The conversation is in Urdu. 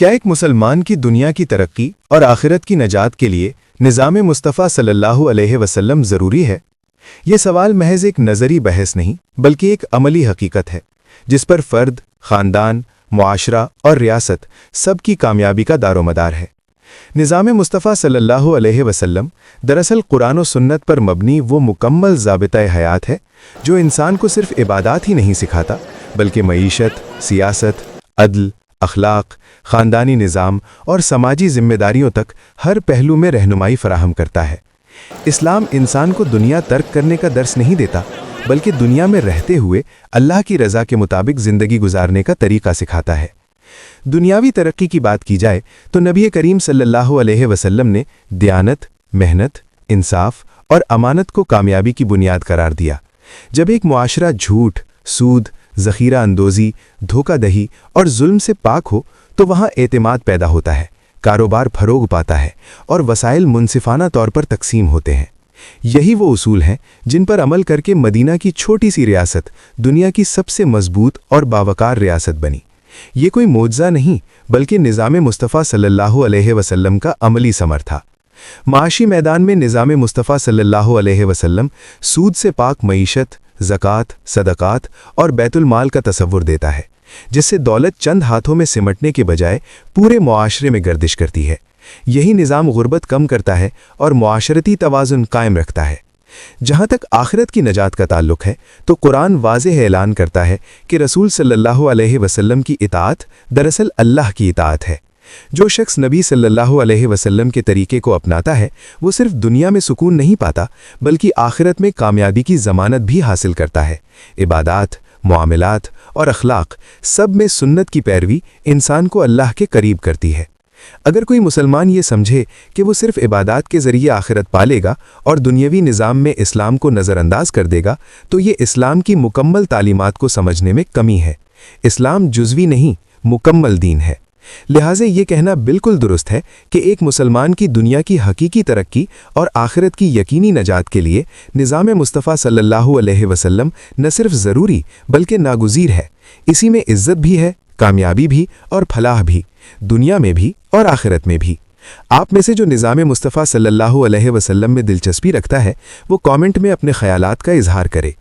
کیا ایک مسلمان کی دنیا کی ترقی اور آخرت کی نجات کے لیے نظام مصطفیٰ صلی اللہ علیہ وسلم ضروری ہے؟ یہ سوال محض ایک نظری بحث نہیں بلکہ ایک عملی حقیقت ہے جس پر فرد، خاندان، معاشرہ اور ریاست سب کی کامیابی کا دار و مدار ہے۔ نظام مصطفیٰ صلی اللہ علیہ وسلم دراصل قرآن و سنت پر مبنی وہ مکمل ضابطۂ حیات ہے جو انسان کو صرف عبادات ہی نہیں سکھاتا بلکہ معیشت، سیاست، عدل، اخلاق، خاندانی نظام اور سماجی ذمہ داریوں تک ہر پہلو میں رہنمائی فراہم کرتا ہے۔ اسلام انسان کو دنیا ترک کرنے کا درس نہیں دیتا بلکہ دنیا میں رہتے ہوئے اللہ کی رضا کے مطابق زندگی گزارنے کا طریقہ سکھاتا ہے۔ دنیاوی ترقی کی بات کی جائے تو نبی کریم صلی اللہ علیہ وسلم نے دیانت، محنت، انصاف اور امانت کو کامیابی کی بنیاد قرار دیا۔ جب ایک معاشرہ جھوٹ، سود، ذخیرہ اندوزی، دھوکہ دہی اور ظلم سے پاک ہو تو وہاں اعتماد پیدا ہوتا ہے، کاروبار فروغ پاتا ہے اور وسائل منصفانہ طور پر تقسیم ہوتے ہیں۔ یہی وہ اصول ہیں جن پر عمل کر کے مدینہ کی چھوٹی سی ریاست دنیا کی سب سے مضبوط اور باوقار ریاست بنی۔ یہ کوئی معجزہ نہیں بلکہ نظام مصطفیٰ صلی اللہ علیہ وسلم کا عملی ثمر تھا۔ معاشی میدان میں نظام مصطفیٰ صلی اللہ علیہ وسلم سود سے پاک معیشت، زکوٰۃ، صدقات اور بیت المال کا تصور دیتا ہے جس سے دولت چند ہاتھوں میں سمٹنے کے بجائے پورے معاشرے میں گردش کرتی ہے۔ یہی نظام غربت کم کرتا ہے اور معاشرتی توازن قائم رکھتا ہے۔ جہاں تک آخرت کی نجات کا تعلق ہے تو قرآن واضح اعلان کرتا ہے کہ رسول صلی اللہ علیہ وسلم کی اطاعت دراصل اللہ کی اطاعت ہے۔ جو شخص نبی صلی اللہ علیہ وسلم کے طریقے کو اپناتا ہے وہ صرف دنیا میں سکون نہیں پاتا بلکہ آخرت میں کامیابی کی ضمانت بھی حاصل کرتا ہے۔ عبادات، معاملات اور اخلاق سب میں سنت کی پیروی انسان کو اللہ کے قریب کرتی ہے۔ اگر کوئی مسلمان یہ سمجھے کہ وہ صرف عبادات کے ذریعے آخرت پالے گا اور دنیاوی نظام میں اسلام کو نظر انداز کر دے گا تو یہ اسلام کی مکمل تعلیمات کو سمجھنے میں کمی ہے۔ اسلام جزوی نہیں، مکمل دین ہے۔ لہٰذا یہ کہنا بالکل درست ہے کہ ایک مسلمان کی دنیا کی حقیقی ترقی اور آخرت کی یقینی نجات کے لیے نظام مصطفیٰ صلی اللہ علیہ وسلم نہ صرف ضروری بلکہ ناگزیر ہے۔ اسی میں عزت بھی ہے، کامیابی بھی اور فلاح بھی، دنیا میں بھی اور آخرت میں بھی۔ آپ میں سے جو نظام مصطفیٰ صلی اللہ علیہ وسلم میں دلچسپی رکھتا ہے وہ کامنٹ میں اپنے خیالات کا اظہار کرے۔